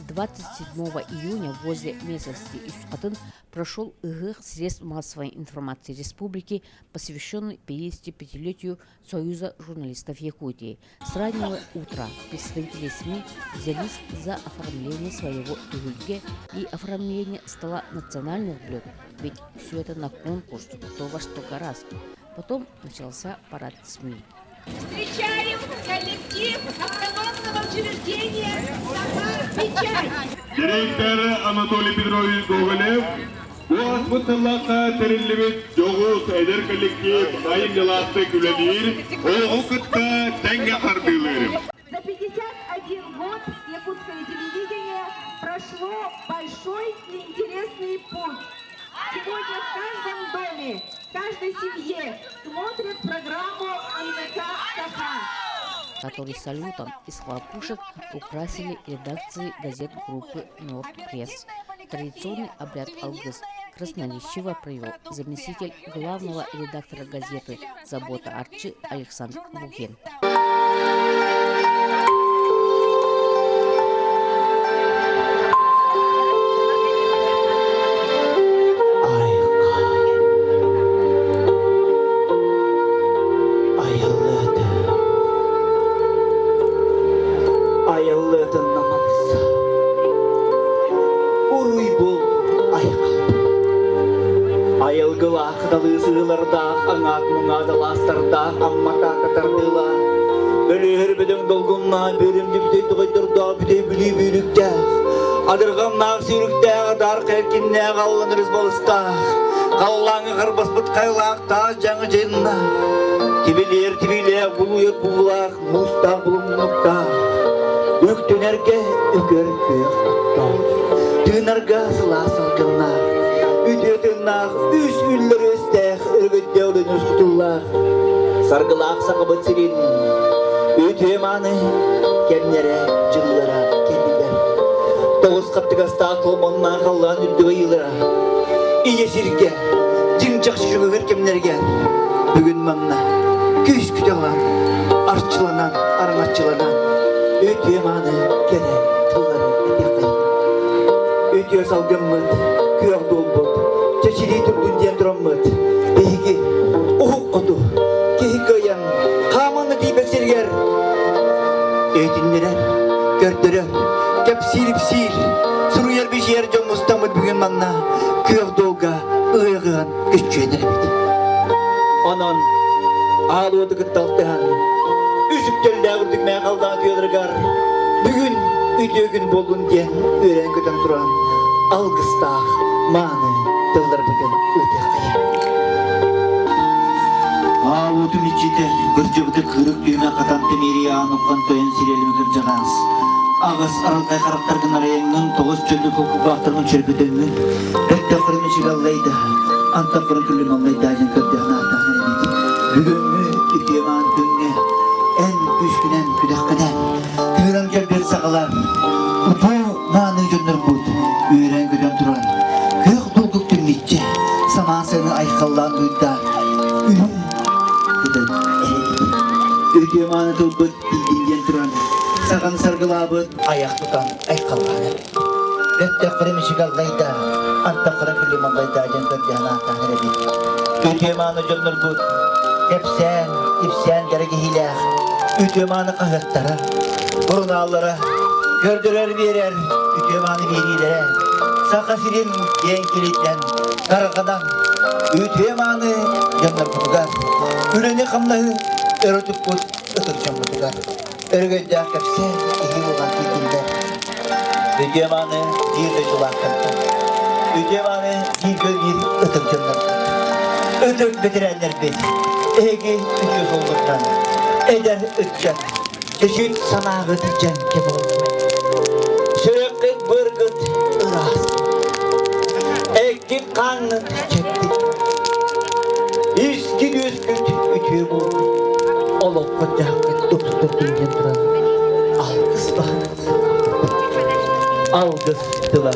27 июня возле местности Искатын прошел ИГ средств массовой информации республики, посвященный 55-летию Союза журналистов Якутии. С раннего утра представители СМИ взялись за оформление своего ИГ и оформление стола национальных блюд, ведь все это на конкурс «Кто во что гораздо». Потом начался парад СМИ. Встречаем коллектив автономного учреждения «Печать». Директор Анатолий Петрович Гоголев, Уаз Муталлаха Терелевит, Джогус Эдер коллектив, Айниласты Кюленир, Олгукутта Тенга Хардылырым. За 51 год якутское телевидение прошло большой и интересный путь. Сегодня в каждом доме, в каждой семье смотрят программу НВК «Саха», который салютом из хлопушек украсили редакции газет группы «Норд Пресс». Традиционный обряд алгыс красноречиво провел заместитель главного редактора газеты «Забота Арчи» Александр Бухин. Ayılgılağı sığılarda, anat muңada lastарда, аммата катардыла. Бөлер беден долгунна, беремди бүтей тугайдырда, бүтей бүлей бүйрükте. Адырғаннақ сүйрükте, адар қеркинне қалын рызбалыста. Қаллаңы қырбаспыт қайлақта, жаңы жайында. Тибелер, бұлует бұлақ, мұста бұлымнықта. Үктінерге үкер көйіқта. Түнерге сыласыл жынна. Үтетіннақ үш үллер өстәқ, үргіттеудің үстітуллақ. Сарғылақ сақыбыт сирин, үтеманы кәннері жыллара кәннелер. Тоғыз қаптығаста толманна қалған үрді ғайылыра. Ие сирге, жың жақшы жүгігір кемнерге. Бүгін маңна күш күтелан, арчыланан, арматчыланан. Үтеманы кәне тыллары әтеқтай. Үте салғыммыд, күйақ долбыд. Чечили турдун ден тураммыт. Бейги, уғық қоду, кейкаян, қаманы дейбесергер. Өйтінлерер, көрдірер, кәп сиріп-сир, сұруер бешер жон мұстамыд бүгін маңна, күйақ долға ұйығыған күш жөнер беді. Онын, алы оды күтталтыған, үсіктелді ағырдық мән қалдан түйеліргар, бүгін үйдегін болдың ден өрен көтен тұран, алғыстақ, маны, Dıllar bugün öte kayın. Ağudun içinde gırcıbıdı kırık düğme katanты meriye anıpkan toyan sirelimi kırcağız. Ağız aralqay qaraqtargın arayangın toğuz çöldü koku bağıtırgın çörpüdengin. Rökte kırımı çıgallaydı. Anta kırın küllüm allaydı ajın köpteğine atağın edildi. Bugünmü ütüyeman günge en üskünen küdekkaden. Kıran kelberi sağalar. Utu nanı jönler bud. Üyren göden turan. Nitçe, samansını aykallan duyda, ünü, gıdın, ötemanı tılbıt bildiğinden duran, sağın sargılabıt, ayak tutan aykallan. Rökte kırmışık allayda, anta kırın külüm allayda, jantır cana tanır edin. Ötemanı jönür bud, ipsen gerek hilak, ötemanı kahıttara, burunallara, gördürer verer, ötemanı verilere, Sakasirin yenkilitten, karakadan, ütüyemanı yanlar kutugar. Üreni kamlayı, erotik kut, ıtırcan kutugar. Örgönde akepse, iyi olan bildiğinden. Ütüyemanı, bir de julaktan. Ütüyemanı, bir gölgir, ıtırcanlar. Ötürk betirenler beti. Ege, ütüyüz olduktan. Eder ütcan. Teşit sanağı diyecen kim oldu. Sürekli bırgıt, ıras. Ekin kanını çektik. İskin üsküt ütüye buldu. Olup kocaklık tututun diye duran. Algıs var. Algıs dılar.